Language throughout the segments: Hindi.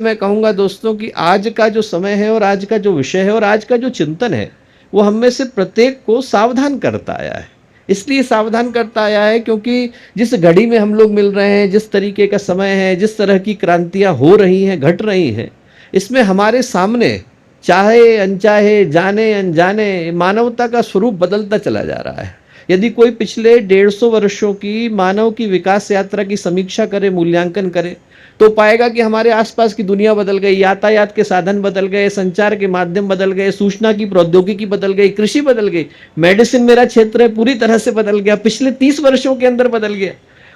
मैं कहूँगा दोस्तों कि आज का जो समय है और आज का जो विषय है और आज का जो चिंतन है, वो हम में से प्रत्येक को सावधान करता आया है। इसलिए सावधान करता आया है क्योंकि जिस घड़ी में हम लोग मिल रहे हैं, जिस तरीके का समय है, जिस तरह की क्रांतियाँ हो रही हैं, घट रही हैं, इसमें हमारे सामने चाहे अनचाहे, जाने अनजाने मानवता का स्वरूप बदलता चला जा रहा है। यदि कोई पिछले 150 वर्षों की मानव की विकास यात्रा की समीक्षा करे, मूल्यांकन करे, तो पाएगा कि हमारे आसपास की दुनिया बदल गई, यातायात के साधन बदल गए, संचार के माध्यम बदल गए, सूचना की प्रौद्योगिकी बदल गई, कृषि बदल गई, मेडिसिन मेरा क्षेत्र है पूरी तरह से बदल गया, पिछले 30 वर्षों के अंदर बदल गया।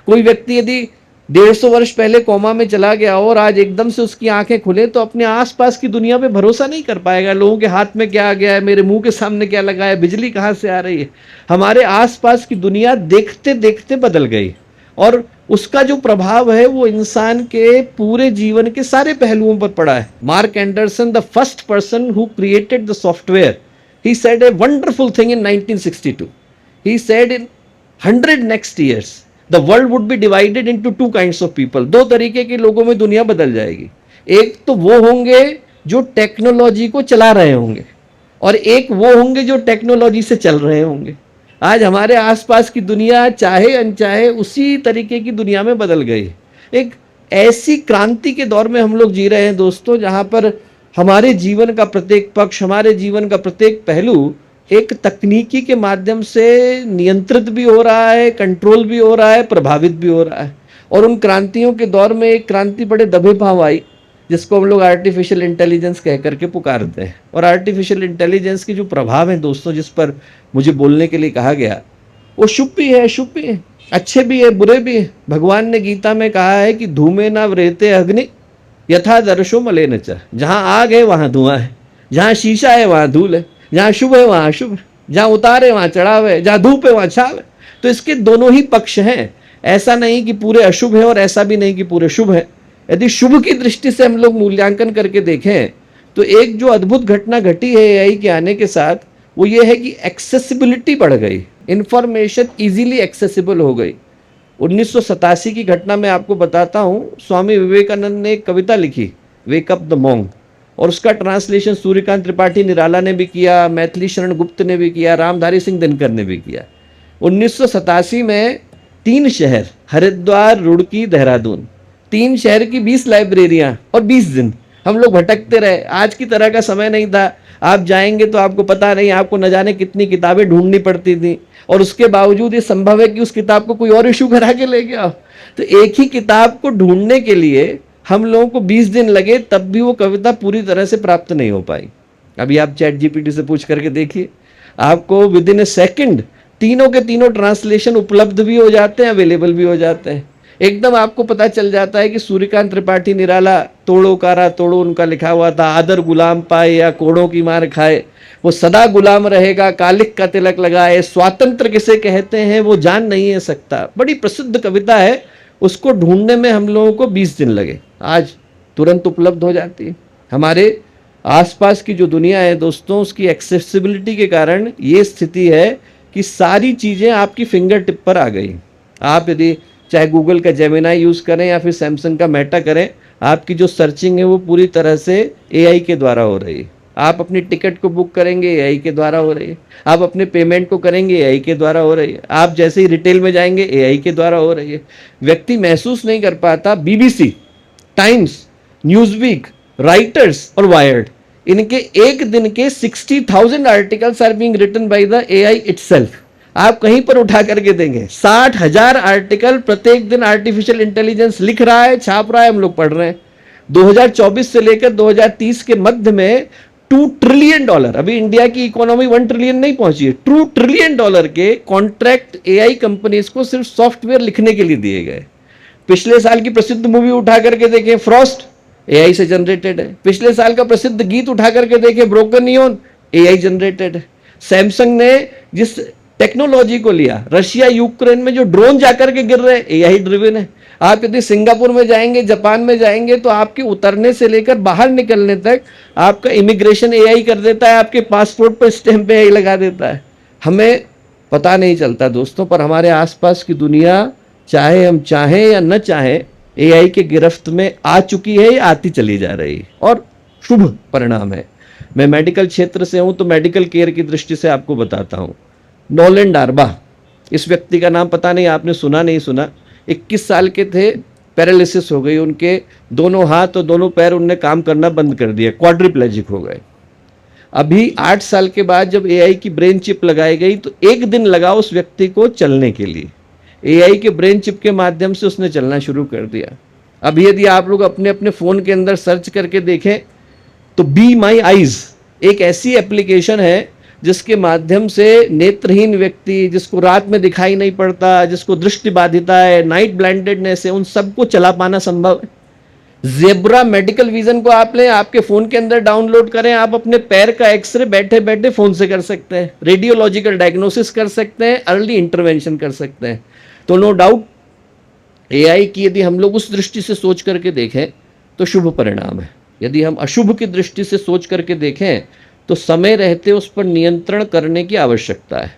कोई व्यक्ति यदि 150 वर्ष पहले कोमा में चला गया और आज एकदम से उसकी आंखें खुले तो अपने आसपास की दुनिया पे भरोसा नहीं कर पाएगा। लोगों के हाथ में क्या आ गया है, मेरे मुंह के सामने क्या लगा है, बिजली कहाँ से आ रही है। हमारे आसपास की दुनिया देखते देखते बदल गई और उसका जो प्रभाव है वो इंसान के पूरे जीवन के सारे पहलुओं पर पड़ा है। Mark Anderson, the first person who created the software, he said a wonderful thing in 1962. He said in 100 next years the world would be divided into two kinds of people. दो तरीके के लोगों में दुनिया बदल जाएगी। एक तो वो होंगे जो टेक्नोलॉजी को चला रहे होंगे और एक वो होंगे जो टेक्नोलॉजी से चल रहे होंगे। आज हमारे आसपास की दुनिया चाहे अनचाहे उसी तरीके की दुनिया में बदल गई। एक ऐसी क्रांति के दौर में हम लोग जी रहे हैं दोस्तों, जहाँ पर हमारे जीवन का प्रत्येक पक्ष, हमारे जीवन का प्रत्येक पहलू एक तकनीकी के माध्यम से नियंत्रित भी हो रहा है, कंट्रोल भी हो रहा है, प्रभावित भी हो रहा है। और उन क्रांतियों के दौर में एक क्रांति बड़े दबे पांव आई, जिसको हम लोग आर्टिफिशियल इंटेलिजेंस कह करके पुकारते हैं। और आर्टिफिशियल इंटेलिजेंस के जो प्रभाव हैं दोस्तों, जिस पर मुझे बोलने के लिए कहा गया, वो शुभ भी है, अशुभ भी है, अच्छे भी है, बुरे भी है। भगवान ने गीता में कहा है कि धूमे न व्रेते अग्नि यथा दर्शो मलेन च। जहाँ आग है वहाँ धुआं है, जहाँ शीशा है वहाँ धूल है, जहाँ शुभ है वहाँ अशुभ है, जहाँ उतार है वहाँ चढ़ाव है, जहाँ धूप है वहाँ छाव है। तो इसके दोनों ही पक्ष हैं। ऐसा नहीं कि पूरे अशुभ है और ऐसा भी नहीं कि पूरे शुभ है। यदि शुभ की दृष्टि से हम लोग मूल्यांकन करके देखें तो एक जो अद्भुत घटना घटी है एआई के आने के साथ, वो ये है कि एक्सेसिबिलिटी बढ़ गई, इंफॉर्मेशन इजीली एक्सेसिबल हो गई। 1987 की घटना मैं आपको बताता हूँ। स्वामी विवेकानंद ने एक कविता लिखी, वेक अप द मॉन्ग, और उसका ट्रांसलेशन सूर्यकांत त्रिपाठी निराला ने भी किया, मैथिली शरण गुप्त ने भी किया, रामधारी सिंह दिनकर ने भी किया। 1987 में 3 शहर, हरिद्वार, रुड़की, देहरादून, 3 शहर की 20 लाइब्रेरियां और 20 दिन हम लोग भटकते रहे। आज की तरह का समय नहीं था, आप जाएंगे तो आपको पता नहीं, आपको न जाने कितनी किताबें ढूंढनी पड़ती थी और उसके बावजूद ये संभव है कि उस किताब को कोई और इशू करा के ले गया। तो एक ही किताब को ढूंढने के लिए हम लोगों को 20 दिन लगे, तब भी वो कविता पूरी तरह से प्राप्त नहीं हो पाई। अभी आप चैट जीपीटी से पूछ करके देखिए, आपको विद इन ए सेकेंड तीनों के तीनों ट्रांसलेशन उपलब्ध भी हो जाते हैं, अवेलेबल भी हो जाते हैं। एकदम आपको पता चल जाता है कि सूर्यकांत त्रिपाठी निराला, तोड़ो कारा तोड़ो उनका लिखा हुआ था, आदर गुलाम पाए या कोड़ों की मार खाए, वो सदा गुलाम रहेगा, कालिक का तिलक लगाए, स्वातंत्र किसे कहते हैं वो जान नहीं है सकता। बड़ी प्रसिद्ध कविता है, उसको ढूंढने में हम लोगों को 20 दिन लगे, आज तुरंत उपलब्ध हो जाती है। हमारे आसपास की जो दुनिया है दोस्तों, उसकी एक्सेसिबिलिटी के कारण ये स्थिति है कि सारी चीज़ें आपकी फिंगर टिप पर आ गई। आप यदि चाहे गूगल का जेमिनाई यूज़ करें या फिर सैमसंग का मेटा करें, आपकी जो सर्चिंग है वो पूरी तरह से एआई के द्वारा हो रही है। आप अपनी टिकट को बुक करेंगे, एआई के द्वारा हो रही है। आप अपने पेमेंट को करेंगे, एआई के द्वारा हो रही है। आप जैसे ही रिटेल में जाएंगे, एआई के द्वारा हो रही है। व्यक्ति महसूस नहीं कर पाता, बीबीसी, टाइम्स, न्यूज़वीक, राइटर्स और वायर्ड, इनके एक दिन के 60,000 articles are being written by the AI itself. आप कहीं पर उठा करके देंगे 60,000 आर्टिकल प्रत्येक दिन आर्टिफिशियल इंटेलिजेंस लिख रहा है, छाप रहा है, हम लोग पढ़ रहे हैं। 2024 से लेकर 2030 के मध्य में $2 ट्रिलियन, अभी इंडिया की इकोनॉमी 1 ट्रिलियन नहीं पहुंची है, $2 ट्रिलियन के कॉन्ट्रैक्ट एआई कंपनीज को सिर्फ सॉफ्टवेयर लिखने के लिए दिए गए। पिछले साल की प्रसिद्ध मूवी उठा करके देखें, फ्रॉस्ट, एआई से जनरेटेड है। पिछले साल का प्रसिद्ध गीत उठा करके देखें, ब्रोकन नियॉन, एआई जनरेटेड है। सैमसंग ने जिस टेक्नोलॉजी को लिया, रशिया यूक्रेन में जो ड्रोन जाकर के गिर रहे हैं, एआई ड्रिवन है। आप यदि सिंगापुर में जाएंगे, जापान में जाएंगे, तो आपके उतरने से लेकर बाहर निकलने तक आपका इमिग्रेशन एआई कर देता है, आपके पासपोर्ट पर स्टैंप एआई लगा देता है। हमें पता नहीं चलता दोस्तों, पर हमारे आसपास की दुनिया, चाहे हम चाहें या न चाहें, एआई के गिरफ्त में आ चुकी है या आती चली जा रही है, और शुभ परिणाम है। मैं मेडिकल क्षेत्र से हूं तो मेडिकल केयर की दृष्टि से आपको बताता हूं। नोलन डार्बा, इस व्यक्ति का नाम पता नहीं आपने सुना नहीं सुना, 21 साल के थे, पैरालिसिस हो गई, उनके दोनों हाथ और दोनों पैर उनने काम करना बंद कर दिया, क्वाड्रिप्लेजिक हो गए। अभी 8 साल के बाद जब एआई की ब्रेन चिप लगाई गई तो एक दिन लगा उस व्यक्ति को चलने के लिए। एआई के ब्रेन चिप के माध्यम से उसने चलना शुरू कर दिया। अभी यदि आप लोग अपने अपने फोन के अंदर सर्च करके देखें तो बी माई आईज एक ऐसी एप्लीकेशन है जिसके माध्यम से नेत्रहीन व्यक्ति, जिसको रात में दिखाई नहीं पड़ता, जिसको दृष्टि बाधिता है, नाइट ब्लाइंडेडनेस है, उन सबको चला पाना संभव है। जेब्रा मेडिकल विजन को आप लें, आपके फोन के अंदर डाउनलोड करें, आप अपने पैर का एक्सरे बैठे बैठे फोन से कर सकते हैं, रेडियोलॉजिकल डायग्नोसिस कर सकते हैं, अर्ली इंटरवेंशन कर सकते हैं। तो नो डाउट एआई की यदि हम लोग उस दृष्टि से सोच करके देखें तो शुभ परिणाम है। यदि हम अशुभ की दृष्टि से सोच करके देखें तो समय रहते उस पर नियंत्रण करने की आवश्यकता है।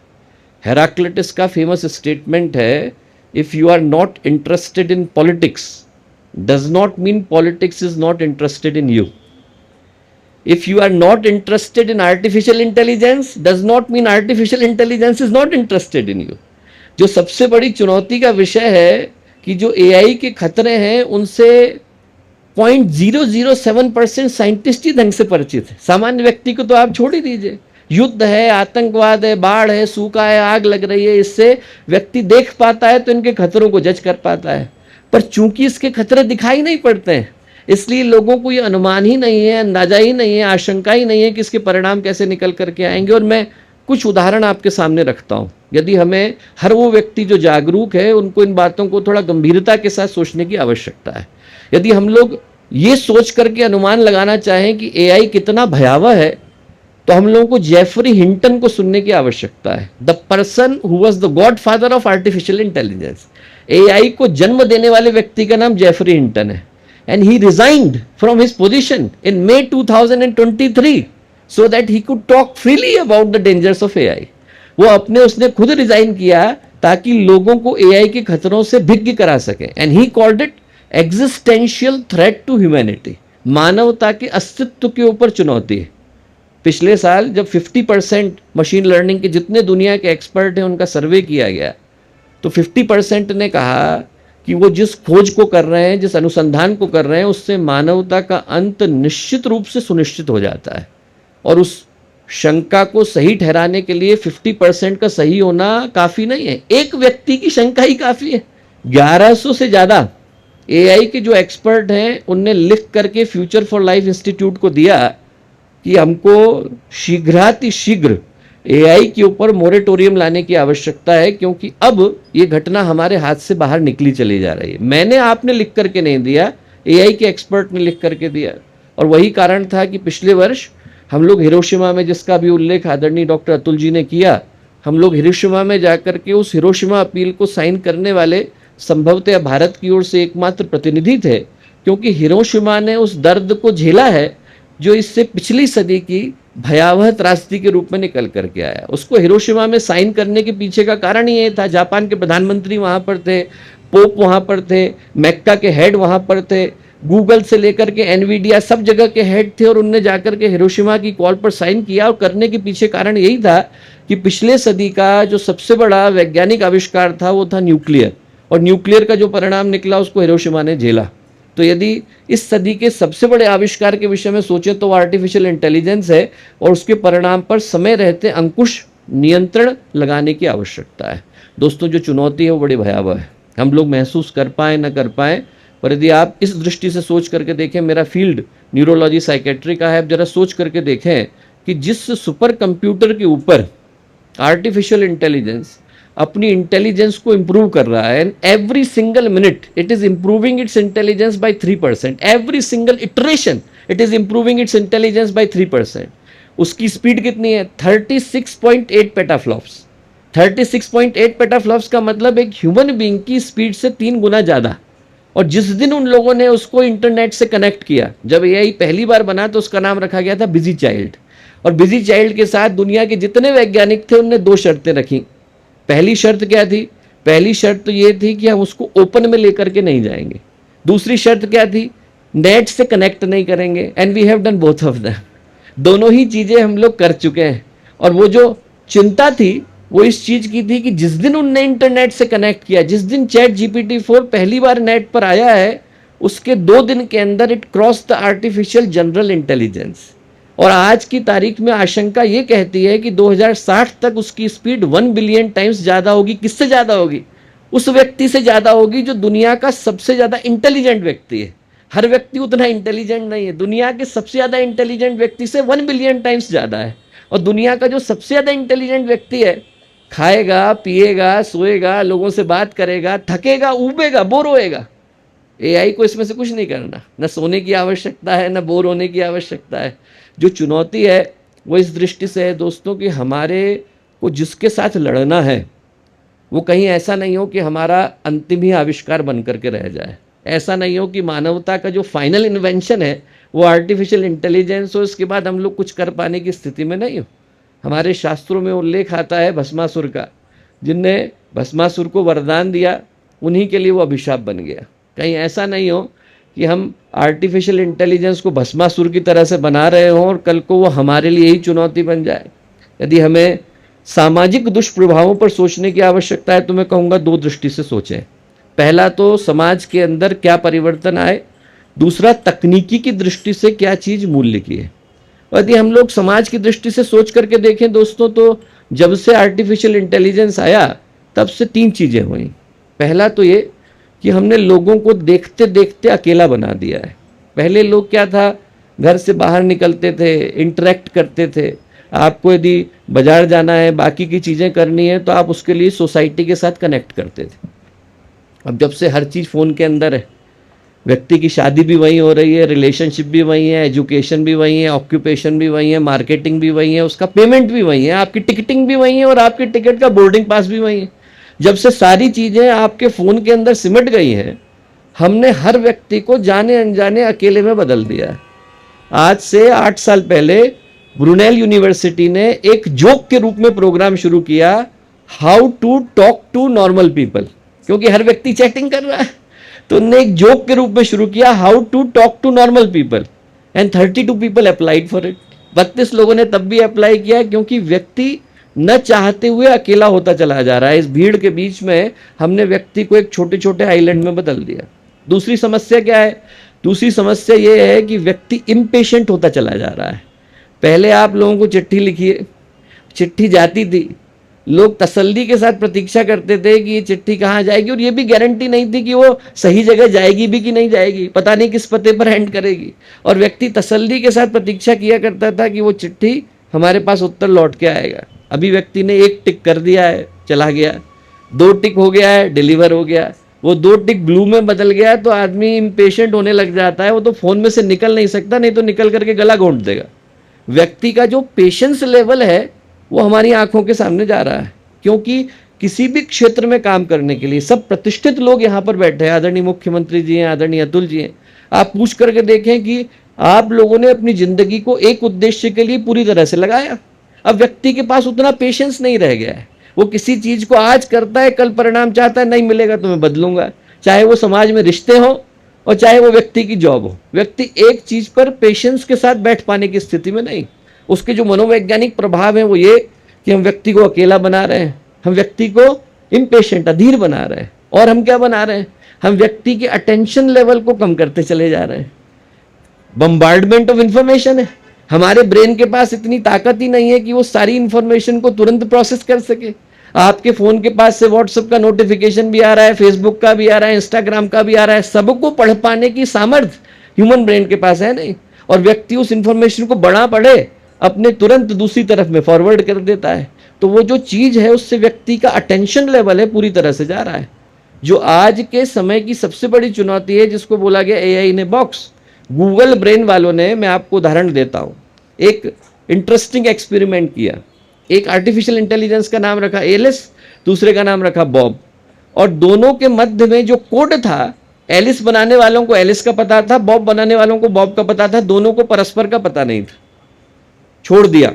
हेराक्लिटस का फेमस स्टेटमेंट है, if you are not interested in politics does not mean politics is not interested in you. If you are not interested in artificial intelligence does not mean artificial intelligence is not interested in you. जो सबसे बड़ी चुनौती का विषय है कि जो एआई के खतरे हैं उनसे 0.007% साइंटिस्ट ही ढंग से परिचित है। सामान्य व्यक्ति को तो आप छोड़ ही दीजिए, युद्ध है, आतंकवाद है, बाढ़ है, सूखा है, आग लग रही है, इससे व्यक्ति देख पाता है तो इनके खतरों को जज कर पाता है। पर चूंकि इसके खतरे दिखाई नहीं पड़ते हैं इसलिए लोगों को ये अनुमान ही नहीं है, अंदाजा ही नहीं है, आशंका ही नहीं है कि इसके परिणाम कैसे निकल करके आएंगे। और मैं कुछ उदाहरण आपके सामने रखता हूं। यदि हमें हर वो व्यक्ति जो जागरूक है उनको इन बातों को थोड़ा गंभीरता के साथ सोचने की आवश्यकता है। यदि हम लोग ये सोच करके अनुमान लगाना चाहें कि एआई कितना भयावह है तो हम लोगों को जेफरी हिंटन को सुनने की आवश्यकता है, the person who was the godfather of artificial intelligence. AI को जन्म देने वाले व्यक्ति का नाम जेफरी हिंटन है, and he resigned from his position in May 2023 so that he could talk freely about the dangers of AI. वो उसने खुद रिजाइन किया ताकि लोगों को एआई के खतरों से भिज्ञ करा सके, and he called it existential threat to humanity, मानवता के अस्तित्व के ऊपर चुनौती है। पिछले साल जब 50% मशीन लर्निंग के जितने दुनिया के एक्सपर्ट हैं उनका सर्वे किया गया तो 50% ने कहा कि वो जिस खोज को कर रहे हैं, जिस अनुसंधान को कर रहे हैं, उससे मानवता का अंत निश्चित रूप से सुनिश्चित हो जाता है। और उस शंका को सही ठहराने के लिए 50% का सही होना काफ़ी नहीं है, एक व्यक्ति की शंका ही काफ़ी है। 1100 से ज़्यादा एआई के जो एक्सपर्ट हैं उनने लिख करके फ्यूचर फॉर लाइफ इंस्टीट्यूट को दिया कि हमको शीघ्र एआई के ऊपर मोरेटोरियम लाने की आवश्यकता है, क्योंकि अब ये घटना हमारे हाथ से बाहर निकली चली जा रही है। मैंने आपने लिख करके नहीं दिया, एआई के एक्सपर्ट ने लिख करके दिया। और वही कारण था कि पिछले वर्ष हम लोग हिरोशिमा में, जिसका भी उल्लेख आदरणीय डॉक्टर अतुल जी ने किया, हम लोग हिरोशिमा में जाकर के उस हिरोशिमा अपील को साइन करने वाले संभवतः भारत की ओर से एकमात्र प्रतिनिधि थे, क्योंकि हिरोशिमा ने उस दर्द को झेला है जो इससे पिछली सदी की भयावह त्रासदी के रूप में निकल करके आया। उसको हिरोशिमा में साइन करने के पीछे का कारण ही ये था, जापान के प्रधानमंत्री वहाँ पर थे, पोप वहाँ पर थे, मैक्का के हेड वहाँ पर थे, गूगल से लेकर के एनवीडिया सब जगह के हेड थे, और उनने जाकर के हिरोशिमा की कॉल पर साइन किया। और करने के पीछे कारण यही था कि पिछले सदी का जो सबसे बड़ा वैज्ञानिक आविष्कार था वो था न्यूक्लियर, और न्यूक्लियर का जो परिणाम निकला उसको हिरोशिमा ने झेला। तो यदि इस सदी के सबसे बड़े आविष्कार के विषय में सोचें तो वो आर्टिफिशियल इंटेलिजेंस है, और उसके परिणाम पर समय रहते अंकुश नियंत्रण लगाने की आवश्यकता है। दोस्तों, जो चुनौती है वो बड़ी भयावह है, हम लोग महसूस कर पाएँ न कर पाएँ, पर यदि आप इस दृष्टि से सोच करके देखें, मेरा फील्ड न्यूरोलॉजी साइकेट्री का है, अब जरा सोच करके देखें कि जिस सुपर कंप्यूटर के ऊपर आर्टिफिशियल इंटेलिजेंस अपनी इंटेलिजेंस को इंप्रूव कर रहा है, and every single minute it is improving it's intelligence bye 3%, every single iteration it is improving it's intelligence bye 3%। उसकी स्पीड कितनी है? 36.8 पेटाफ्लॉप्स। 36.8 पेटाफ्लॉप्स का मतलब एक ह्यूमन बीइंग की स्पीड से 3 गुना ज़्यादा। और जिस दिन उन लोगों ने उसको इंटरनेट से कनेक्ट किया, जब एआई पहली बार बना तो उसका नाम रखा गया था बिजी चाइल्ड। और बिजी चाइल्ड के साथ दुनिया के जितने वैज्ञानिक थे उनने 2 शर्तें रखी। पहली शर्त क्या थी? पहली शर्त तो ये थी कि हम उसको ओपन में लेकर के नहीं जाएंगे। दूसरी शर्त क्या थी, नेट से कनेक्ट नहीं करेंगे, and we have done both of them. दोनों ही चीजें हम लोग कर चुके हैं। और वो जो चिंता थी वो इस चीज की थी कि जिस दिन उनने इंटरनेट से कनेक्ट किया, जिस दिन चैट जीपीटी 4 पहली बार नेट पर आया है, उसके 2 दिन के अंदर it cross the artificial general intelligence. और आज की तारीख में आशंका ये कहती है कि 2060 तक उसकी स्पीड 1 बिलियन टाइम्स ज्यादा होगी। किससे ज्यादा होगी? उस व्यक्ति से ज्यादा होगी जो दुनिया का सबसे ज्यादा इंटेलिजेंट व्यक्ति है। हर व्यक्ति उतना इंटेलिजेंट नहीं है। दुनिया के सबसे ज्यादा इंटेलिजेंट व्यक्ति से 1 बिलियन टाइम्स ज्यादा है। और दुनिया का जो सबसे ज्यादा इंटेलिजेंट व्यक्ति है, खाएगा, पिएगा, सोएगा, लोगों से बात करेगा, थकेगा, ऊबेगा, बोर होएगा। एआई को इसमें से कुछ नहीं करना, न सोने की आवश्यकता है, न बोर होने की आवश्यकता है। जो चुनौती है वो इस दृष्टि से है दोस्तों कि हमारे को जिसके साथ लड़ना है वो कहीं ऐसा नहीं हो कि हमारा अंतिम ही आविष्कार बन करके रह जाए। ऐसा नहीं हो कि मानवता का जो फाइनल इन्वेंशन है वो आर्टिफिशियल इंटेलिजेंस हो, इसके बाद हम लोग कुछ कर पाने की स्थिति में नहीं हो। हमारे शास्त्रों में उल्लेख आता है भस्मासुर का, जिनने भस्मासुर को वरदान दिया उन्हीं के लिए वो अभिशाप बन गया। कहीं ऐसा नहीं हो कि हम आर्टिफिशियल इंटेलिजेंस को भस्मासुर की तरह से बना रहे हों और कल को वो हमारे लिए ही चुनौती बन जाए। यदि हमें सामाजिक दुष्प्रभावों पर सोचने की आवश्यकता है तो मैं कहूँगा 2 दृष्टि से सोचें। पहला तो समाज के अंदर क्या परिवर्तन आए, दूसरा तकनीकी की दृष्टि से क्या चीज मूल्य की है। यदि हम लोग समाज की दृष्टि से सोच करके देखें दोस्तों, तो जब से आर्टिफिशियल इंटेलिजेंस आया तब से 3 चीजें हुई। पहला तो ये कि हमने लोगों को देखते देखते अकेला बना दिया है। पहले लोग क्या था, घर से बाहर निकलते थे, इंटरेक्ट करते थे। आपको यदि बाजार जाना है, बाकी की चीज़ें करनी है तो आप उसके लिए सोसाइटी के साथ कनेक्ट करते थे। अब जब से हर चीज़ फ़ोन के अंदर है, व्यक्ति की शादी भी वहीं हो रही है, रिलेशनशिप भी वहीं है, एजुकेशन भी वहीं है, ऑक्यूपेशन भी वहीं है, मार्केटिंग भी वहीं है, उसका पेमेंट भी वहीं है, आपकी टिकटिंग भी वहीं है और आपकी टिकट का बोर्डिंग पास भी वहीं है। जब से सारी चीज़ें आपके फ़ोन के अंदर सिमट गई हैं, हमने हर व्यक्ति को जाने अनजाने अकेले में बदल दिया है। आज से 8 साल पहले ब्रुनेल यूनिवर्सिटी ने एक जोक के रूप में प्रोग्राम शुरू किया, how to talk to normal people, क्योंकि हर व्यक्ति चैटिंग कर रहा है। तो उन्होंने एक जोक के रूप में शुरू किया, how to talk to normal people, and 32 people applied for it. 32 लोगों ने तब भी अप्लाई किया क्योंकि व्यक्ति न चाहते हुए अकेला होता चला जा रहा है। इस भीड़ के बीच में हमने व्यक्ति को एक छोटे छोटे आइलैंड में बदल दिया। दूसरी समस्या क्या है? दूसरी समस्या यह है कि व्यक्ति इम्पेशेंट होता चला जा रहा है। पहले आप लोगों को चिट्ठी लिखिए, चिट्ठी जाती थी, लोग तसल्ली के साथ प्रतीक्षा करते थे कि ये चिट्ठी कहाँ जाएगी, और ये भी गारंटी नहीं थी कि वो सही जगह जाएगी भी कि नहीं जाएगी, पता नहीं किस पते पर एंड करेगी। और व्यक्ति तसल्ली के साथ प्रतीक्षा किया करता था कि वो चिट्ठी हमारे पास उत्तर लौट के आएगा। अभी व्यक्ति ने 1 टिक कर दिया है, चला गया, 2 टिक हो गया है, डिलीवर हो गया, वो 2 टिक ब्लू में बदल गया तो आदमी इम्पेशेंट होने लग जाता है। वो तो फोन में से निकल नहीं सकता, नहीं तो निकल करके गला घोंट देगा। व्यक्ति का जो पेशेंस लेवल है वो हमारी आंखों के सामने जा रहा है, क्योंकि किसी भी क्षेत्र में काम करने के लिए सब प्रतिष्ठित लोग यहाँ पर बैठे हैं। आदरणीय मुख्यमंत्री जी हैं, आदरणीय अतुल जी हैं। आप पूछ करके देखें कि आप लोगों ने अपनी जिंदगी को एक उद्देश्य के लिए पूरी तरह से लगाया। अब व्यक्ति के पास उतना पेशेंस नहीं रह गया है। वो किसी चीज को आज करता है, कल परिणाम चाहता है, नहीं मिलेगा तो मैं बदलूंगा, चाहे वो समाज में रिश्ते हो और चाहे वो व्यक्ति की जॉब हो। व्यक्ति एक चीज पर पेशेंस के साथ बैठ पाने की स्थिति में नहीं। उसके जो मनोवैज्ञानिक प्रभाव है वो ये कि हम व्यक्ति को अकेला बना रहे हैं, हम व्यक्ति को इम्पेशेंट, अधीर बना रहे हैं। और हम क्या बना रहे हैं? हम व्यक्ति के अटेंशन लेवल को कम करते चले जा रहे हैं। बम्बार्डमेंट ऑफ इंफॉर्मेशन है, हमारे ब्रेन के पास इतनी ताकत ही नहीं है कि वो सारी इंफॉर्मेशन को तुरंत प्रोसेस कर सके। आपके फोन के पास से व्हाट्सएप का नोटिफिकेशन भी आ रहा है, फेसबुक का भी आ रहा है, इंस्टाग्राम का भी आ रहा है, सबको पढ़ पाने की सामर्थ्य ह्यूमन ब्रेन के पास है नहीं। और व्यक्ति उस इंफॉर्मेशन को बड़ा पढ़े, अपने तुरंत दूसरी तरफ में फॉरवर्ड कर देता है। तो वो जो चीज है उससे व्यक्ति का अटेंशन लेवल है पूरी तरह से जा रहा है। जो आज के समय की सबसे बड़ी चुनौती है, जिसको बोला गया एआई ने बॉक्स, गूगल ब्रेन वालों ने, मैं आपको उदाहरण देता हूं, एक इंटरेस्टिंग एक्सपेरिमेंट किया। एक आर्टिफिशियल इंटेलिजेंस का नाम रखा एलिस, दूसरे का नाम रखा बॉब, और दोनों के मध्य में जो कोड था, एलिस बनाने वालों को एलिस का पता था, बॉब बनाने वालों को बॉब का पता था, दोनों को परस्पर का पता नहीं था। छोड़ दिया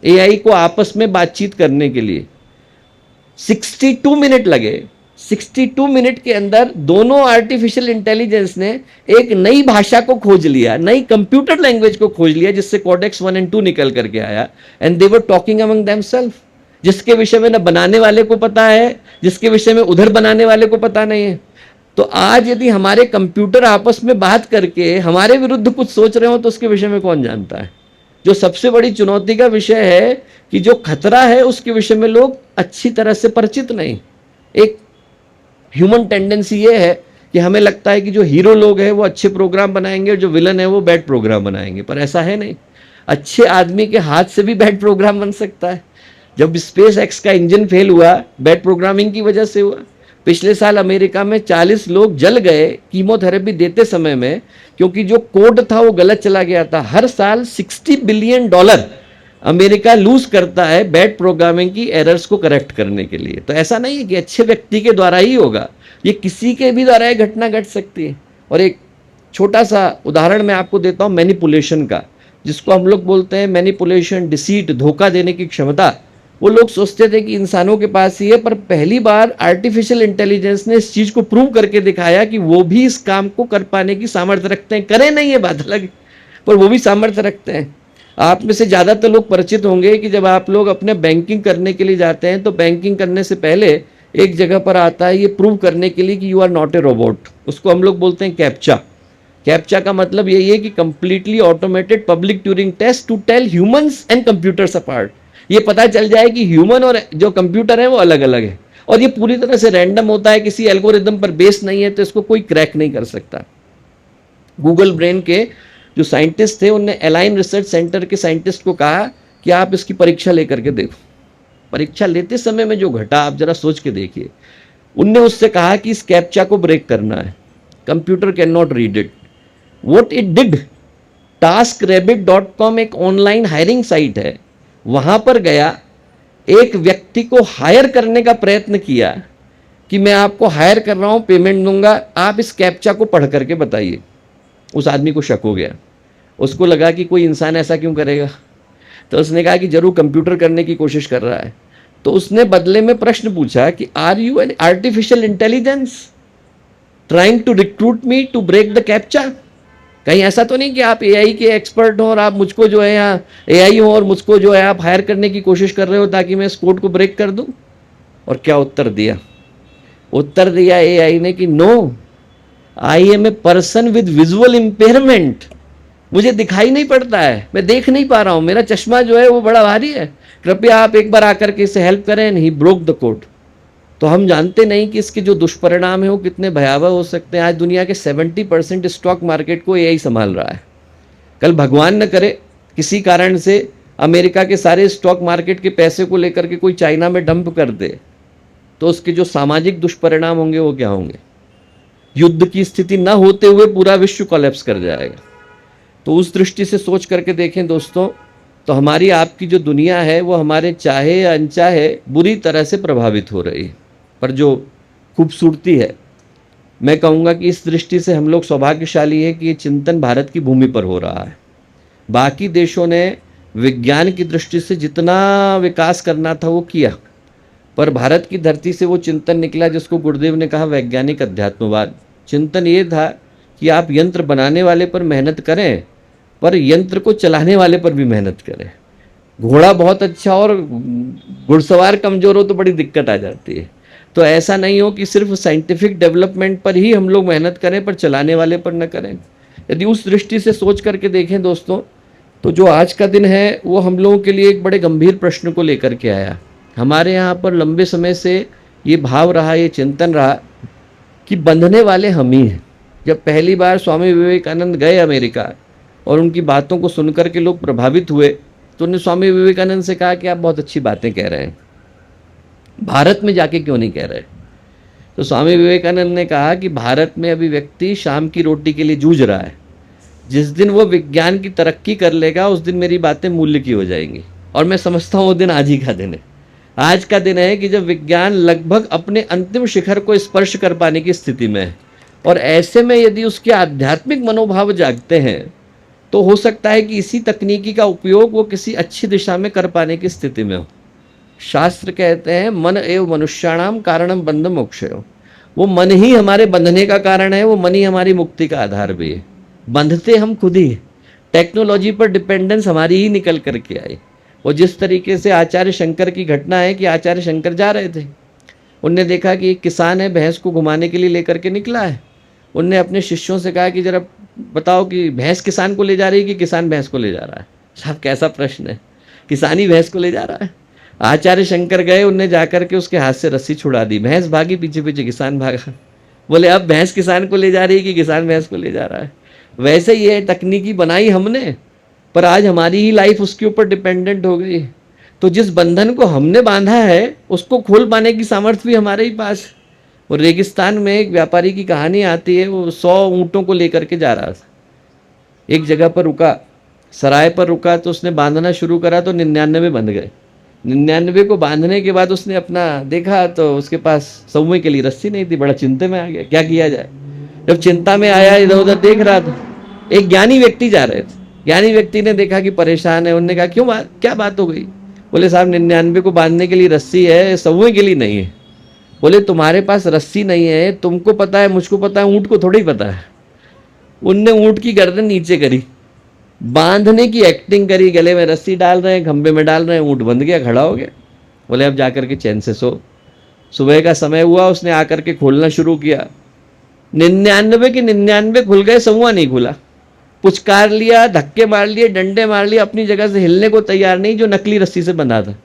एआई को आपस में बातचीत करने के लिए। 62 मिनट लगे 62 मिनट के अंदर दोनों आर्टिफिशियल इंटेलिजेंस ने एक नई भाषा को खोज लिया, नई कंप्यूटर लैंग्वेज को खोज लिया, जिससे कोडेक्स 1 और 2 निकल करके आया। And they were talking among themselves, जिसके विषय में न बनाने वाले को पता है, जिसके विषय में उधर बनाने वाले को पता नहीं है। तो आज यदि हमारे कंप्यूटर आपस में बात करके हमारे विरुद्ध कुछ सोच रहे हो तो उसके विषय में कौन जानता है। जो सबसे बड़ी चुनौती का विषय है कि जो खतरा है उसके विषय में लोग अच्छी तरह से परिचित नहीं। एक ह्यूमन टेंडेंसी ये है कि हमें लगता है कि जो हीरो लोग हैं वो अच्छे प्रोग्राम बनाएंगे और जो विलन है वो बैड प्रोग्राम बनाएंगे, पर ऐसा है नहीं। अच्छे आदमी के हाथ से भी बैड प्रोग्राम बन सकता है। जब स्पेस एक्स का इंजन फेल हुआ, बैड प्रोग्रामिंग की वजह से हुआ। पिछले साल अमेरिका में 40 लोग जल गए कीमोथेरेपी देते समय में, क्योंकि जो कोड था वो गलत चला गया था। हर साल $60 बिलियन अमेरिका लूज करता है बैड प्रोग्रामिंग की एरर्स को करेक्ट करने के लिए। तो ऐसा नहीं है कि अच्छे व्यक्ति के द्वारा ही होगा, ये किसी के भी द्वारा ये घटना घट सकती है। और एक छोटा सा उदाहरण मैं आपको देता हूँ मैनिपुलेशन का, जिसको हम लोग बोलते हैं मैनिपुलेशन, डिसीट, धोखा देने की क्षमता। वो लोग सोचते थे कि इंसानों के पास ही है, पर पहली बार आर्टिफिशियल इंटेलिजेंस ने इस चीज को प्रूव करके दिखाया कि वो भी इस काम को कर पाने की सामर्थ्य रखते हैं। करें नहीं, ये बात अलग है, पर वो भी सामर्थ्य रखते हैं। आप में से ज़्यादातर लोग परिचित होंगे कि जब आप लोग अपने बैंकिंग करने के लिए जाते हैं तो बैंकिंग करने से पहले एक जगह पर आता है ये प्रूव करने के लिए कि you are not a robot. उसको हम लोग बोलते हैं कैप्चा। कैप्चा का मतलब यही है कि completely automated public Turing test to tell humans and computers apart. ये पता चल जाए कि ह्यूमन और जो कंप्यूटर है वो अलग अलग है, और ये पूरी तरह से रैंडम होता है, किसी एल्गोरिदम पर बेस नहीं है, तो इसको कोई क्रैक नहीं कर सकता। गूगल ब्रेन के जो साइंटिस्ट थे उनने अलाइन रिसर्च सेंटर के साइंटिस्ट को कहा कि आप इसकी परीक्षा लेकर के देखो। परीक्षा लेते समय में जो घटा आप जरा सोच के देखिए। उनने उससे कहा कि इस कैप्चा को ब्रेक करना है, computer can not read it. What it did, taskrabbit.com एक ऑनलाइन हायरिंग साइट है, वहां पर गया, एक व्यक्ति को हायर करने का प्रयत्न किया कि मैं आपको हायर कर रहा हूं, पेमेंट दूंगा, आप इस कैप्चा को पढ़ करके बताइए। उस आदमी को शक हो गया, उसको लगा कि कोई इंसान ऐसा क्यों करेगा, तो उसने कहा कि जरूर कंप्यूटर करने की कोशिश कर रहा है। तो उसने बदले में प्रश्न पूछा कि are you an artificial intelligence trying to recruit me to break the captcha. कहीं ऐसा तो नहीं कि आप एआई के एक्सपर्ट हो और आप मुझको जो है यहाँ एआई हो और मुझको जो है आप हायर करने की कोशिश कर रहे हो ताकि मैं इस कोड को ब्रेक कर दूं। और क्या उत्तर दिया? उत्तर दिया एआई ने कि no, I am a person with visual impairment. मुझे दिखाई नहीं पड़ता है, मैं देख नहीं पा रहा हूं, मेरा चश्मा जो है वो बड़ा भारी है, कृपया आप एक बार आकर के इसे हेल्प करें। He broke the code. तो हम जानते नहीं कि इसके जो दुष्परिणाम है वो कितने भयावह हो सकते हैं। आज दुनिया के 70% स्टॉक मार्केट को एआई संभाल रहा है। कल भगवान न करे किसी कारण से अमेरिका के सारे स्टॉक मार्केट के पैसे को लेकर के कोई चाइना में डंप कर दे, तो उसके जो सामाजिक दुष्परिणाम होंगे वो क्या होंगे? युद्ध की स्थिति न होते हुए पूरा विश्व कोलैप्स कर जाएगा। तो उस दृष्टि से सोच करके देखें दोस्तों, तो हमारी आपकी जो दुनिया है वो हमारे चाहे या अनचाहे बुरी तरह से प्रभावित हो रही है। पर जो खूबसूरती है, मैं कहूँगा कि इस दृष्टि से हम लोग सौभाग्यशाली है कि ये चिंतन भारत की भूमि पर हो रहा है। बाकी देशों ने विज्ञान की दृष्टि से जितना विकास करना था वो किया, पर भारत की धरती से वो चिंतन निकला जिसको गुरुदेव ने कहा वैज्ञानिक अध्यात्मवाद। चिंतन ये था कि आप यंत्र बनाने वाले पर मेहनत करें, पर यंत्र को चलाने वाले पर भी मेहनत करें। घोड़ा बहुत अच्छा और घुड़सवार कमज़ोर हो तो बड़ी दिक्कत आ जाती है। तो ऐसा नहीं हो कि सिर्फ साइंटिफिक डेवलपमेंट पर ही हम लोग मेहनत करें पर चलाने वाले पर न करें। यदि उस दृष्टि से सोच करके देखें दोस्तों, तो जो आज का दिन है वो हम लोगों के लिए एक बड़े गंभीर प्रश्न को लेकर के आया। हमारे यहाँ पर लंबे समय से ये भाव रहा, ये चिंतन रहा कि बंधने वाले हम ही हैं। जब पहली बार स्वामी विवेकानंद गए अमेरिका और उनकी बातों को सुनकर के लोग प्रभावित हुए, तो उन्होंने स्वामी विवेकानंद से कहा कि आप बहुत अच्छी बातें कह रहे हैं, भारत में जाके क्यों नहीं कह रहे? तो स्वामी विवेकानंद ने कहा कि भारत में अभी व्यक्ति शाम की रोटी के लिए जूझ रहा है। जिस दिन वो विज्ञान की तरक्की कर लेगा उस दिन मेरी बातें मूल्य की हो जाएंगी। और मैं समझता हूँ वो दिन आज ही का दिन है। आज का दिन है कि जब विज्ञान लगभग अपने अंतिम शिखर को स्पर्श कर पाने की स्थिति में है, और ऐसे में यदि उसके आध्यात्मिक मनोभाव जागते हैं तो हो सकता है कि इसी तकनीकी का उपयोग वो किसी अच्छी दिशा में कर पाने की स्थिति में हो। शास्त्र कहते हैं मन एव मनुष्याणाम कारणम बंध मोक्षयो। वो मन ही हमारे बंधने का कारण है, वो मन ही हमारी मुक्ति का आधार भी है। बंधते हम खुद ही, टेक्नोलॉजी पर डिपेंडेंस हमारी ही निकल करके आई। और जिस तरीके से आचार्य शंकर की घटना है कि आचार्य शंकर जा रहे थे, उनने देखा कि एक किसान है, भैंस को घुमाने के लिए लेकर के निकला है। उनने अपने शिष्यों से कहा कि जरा बताओ कि भैंस किसान को ले जा रही है कि किसान भैंस को ले जा रहा है। साहब कैसा प्रश्न है, किसान ही भैंस को ले जा रहा है। आचार्य शंकर गए, उनने जाकर के उसके हाथ से रस्सी छुड़ा दी, भैंस भागी, पीछे पीछे किसान भागा। बोले अब भैंस किसान को ले जा रही है कि किसान भैंस को ले जा रहा है। वैसे ये तकनीकी बनाई हमने, पर आज हमारी ही लाइफ उसके ऊपर डिपेंडेंट हो गई। तो जिस बंधन को हमने बांधा है उसको खोल पाने की सामर्थ्य भी हमारे ही पास है। और रेगिस्तान में एक व्यापारी की कहानी आती है, वो 100 ऊँटों को लेकर के जा रहा था। एक जगह पर रुका, सराय पर रुका, तो उसने बांधना शुरू करा तो 99 बंध गए। 99 को बांधने के बाद उसने अपना देखा तो उसके पास सौवे के लिए रस्सी नहीं थी। बड़ा चिंता में आ गया, क्या किया जाए। जब चिंता में आया, इधर उधर देख रहा था, एक ज्ञानी व्यक्ति जा रहे थे। ज्ञानी व्यक्ति ने देखा कि परेशान है। उन्होंने कहा क्यों बात, क्या बात हो गई। बोले साहब 99 को बांधने के लिए रस्सी है, सौवे के लिए नहीं है। बोले तुम्हारे पास रस्सी नहीं है, तुमको पता है, मुझको पता है, ऊँट को थोड़ी पता है। उनने ऊँट की गर्दन नीचे करी, बांधने की एक्टिंग करी, गले में रस्सी डाल रहे हैं, खंबे में डाल रहे हैं, ऊँट बंध गया, खड़ा हो गया। बोले अब जाकर के चैन से सो। सुबह का समय हुआ, उसने आकर के खोलना शुरू किया। 99 के 99 खुल गए, सौवा नहीं खुला। पुचकार लिया, धक्के मार लिए, डंडे मार लिए, अपनी जगह से हिलने को तैयार नहीं, जो नकली रस्सी से बंधा था।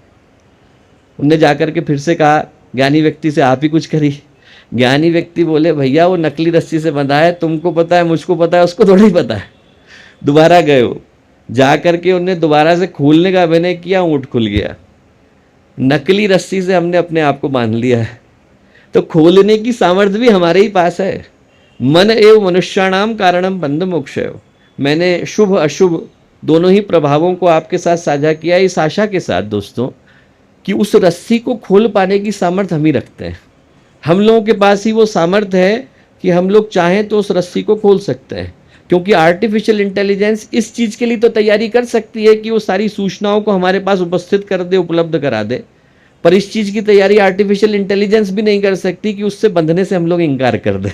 उनने जाकर के फिर से कहा ज्ञानी व्यक्ति से, आप ही कुछ करी। ज्ञानी व्यक्ति बोले भैया वो नकली रस्सी से बंधा है, तुमको पता है, मुझको पता है, उसको थोड़ी पता है। दोबारा गए हो, जा करके उन्हें दोबारा से खोलने का अभिनय किया, ऊँट खुल गया। नकली रस्सी से हमने अपने आप को बांध लिया है। तो खोलने की सामर्थ्य भी हमारे ही पास है। मन एव मनुष्याणाम कारणम बंध मोक्षयो। मैंने शुभ अशुभ दोनों ही प्रभावों को आपके साथ साझा किया, इस आशा के साथ दोस्तों कि उस रस्सी को खोल पाने की सामर्थ्य हम ही रखते हैं। हम लोगों के पास ही वो सामर्थ्य है कि हम लोग चाहें तो उस रस्सी को खोल सकते हैं। क्योंकि आर्टिफिशियल इंटेलिजेंस इस चीज़ के लिए तो तैयारी कर सकती है कि वो सारी सूचनाओं को हमारे पास उपस्थित कर दे, उपलब्ध करा दे, पर इस चीज़ की तैयारी आर्टिफिशियल इंटेलिजेंस भी नहीं कर सकती कि उससे बंधने से हम लोग इनकार कर दें।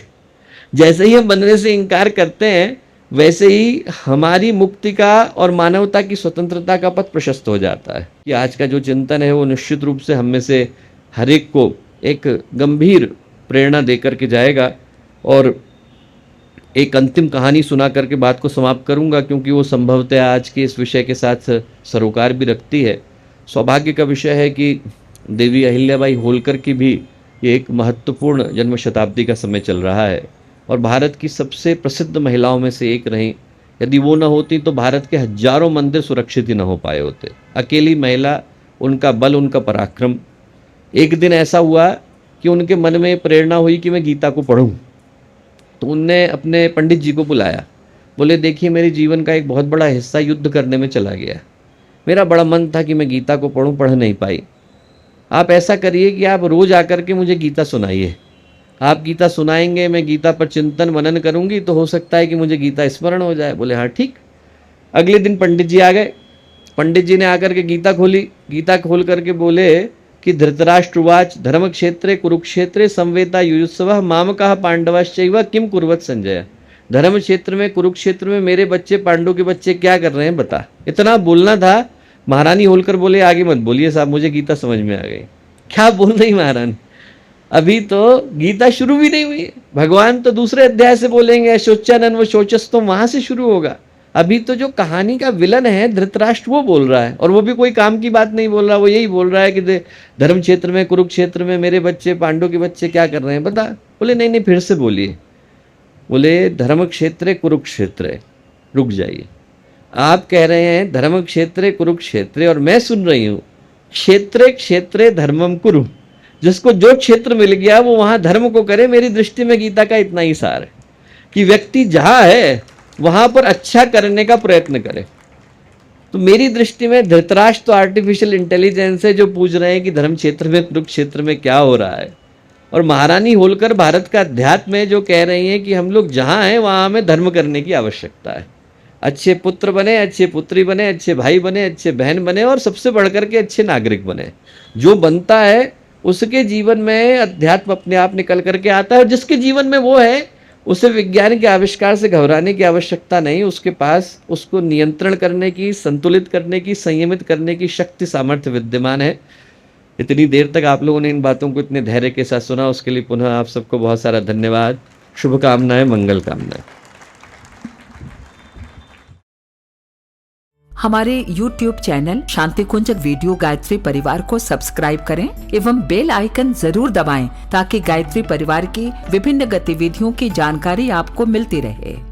जैसे ही हम बंधने से इनकार करते हैं, वैसे ही हमारी मुक्ति का और मानवता की स्वतंत्रता का पथ प्रशस्त हो जाता है। कि आज का जो चिंतन है वो निश्चित रूप से हम में से हर एक को एक गंभीर प्रेरणा देकर के जाएगा। और एक अंतिम कहानी सुना करके बात को समाप्त करूंगा, क्योंकि वो संभवतः आज के इस विषय के साथ सरोकार भी रखती है। सौभाग्य का विषय है कि देवी अहिल्याबाई होलकर की भी ये एक महत्वपूर्ण जन्म शताब्दी का समय चल रहा है और भारत की सबसे प्रसिद्ध महिलाओं में से एक रहीं। यदि वो न होती तो भारत के हजारों मंदिर सुरक्षित ही न हो पाए होते। अकेली महिला, उनका बल, उनका पराक्रम। एक दिन ऐसा हुआ कि उनके मन में प्रेरणा हुई कि मैं गीता को पढ़ूं। तो उनने अपने पंडित जी को बुलाया। बोले देखिए मेरे जीवन का एक बहुत बड़ा हिस्सा युद्ध करने में चला गया। मेरा बड़ा मन था कि मैं गीता को पढ़ूं, पढ़ नहीं पाई। आप ऐसा करिए कि आप रोज़ आकर के मुझे गीता सुनाइए। आप गीता सुनाएंगे, मैं गीता पर चिंतन मनन करूंगी, तो हो सकता है कि मुझे गीता स्मरण हो जाए। बोले हाँ ठीक। अगले दिन पंडित जी आ गए। पंडित जी ने आकर के गीता खोली। गीता खोल करके बोले कि धृतराष्ट्रवाच धर्म क्षेत्रे कुरुक्षेत्रे संवेता युयुत्सवः मामकाः पांडवाश्चैव किम कुर्वत संजय। धर्म क्षेत्र में, कुरुक्षेत्र में मेरे बच्चे, पांडु के बच्चे क्या कर रहे हैं बता। इतना बोलना था। महारानी होलकर बोले आगे मत बोलिए साहब, मुझे गीता समझ में आ गई। क्या बोल रही महारानी, अभी तो गीता शुरू भी नहीं हुई है। भगवान तो दूसरे अध्याय से बोलेंगे, शोचानन वो शोचस्तम, वहां से शुरू होगा। अभी तो जो कहानी का विलन है धृतराष्ट्र, वो बोल रहा है, और वो भी कोई काम की बात नहीं बोल रहा। वो यही बोल रहा है कि धर्म क्षेत्र में, कुरुक्षेत्र में मेरे बच्चे, पांडु के बच्चे क्या कर रहे हैं बता। बोले नहीं नहीं, फिर से बोलिए। बोले धर्म क्षेत्र कुरुक्षेत्र। रुक जाइए, आप कह रहे हैं धर्म क्षेत्र कुरुक्षेत्र, और मैं सुन रही हूं क्षेत्रे क्षेत्रे धर्मम कुरु। जिसको जो क्षेत्र मिल गया वो वहां धर्म को करे। मेरी दृष्टि में गीता का इतना ही सार है कि व्यक्ति जहां है वहां पर अच्छा करने का प्रयत्न करे। तो मेरी दृष्टि में धृतराष्ट्र तो आर्टिफिशियल इंटेलिजेंस है, जो पूछ रहे हैं कि धर्म क्षेत्र में, कुरुक्षेत्र में क्या हो रहा है। और महारानी होलकर भारत का अध्यात्म है, जो कह रही हैं कि हम लोग जहां हैं वहां हमें धर्म करने की आवश्यकता है। अच्छे पुत्र बने, अच्छे पुत्री बने, अच्छे भाई बने, अच्छे बहन बने और सबसे बढ़कर के अच्छे नागरिक बने। जो बनता है उसके जीवन में अध्यात्म अपने आप निकल करके आता है, और जिसके जीवन में वो है उसे विज्ञान के आविष्कार से घबराने की आवश्यकता नहीं। उसके पास उसको नियंत्रण करने की, संतुलित करने की, संयमित करने की शक्ति सामर्थ्य विद्यमान है। इतनी देर तक आप लोगों ने इन बातों को इतने धैर्य के साथ सुना, उसके लिए पुनः आप सबको बहुत सारा धन्यवाद। शुभकामनाएं, मंगल कामनाएं। हमारे YouTube चैनल शांति कुंज वीडियो गायत्री परिवार को सब्सक्राइब करें एवं बेल आइकन जरूर दबाएं ताकि गायत्री परिवार की विभिन्न गतिविधियों की जानकारी आपको मिलती रहे।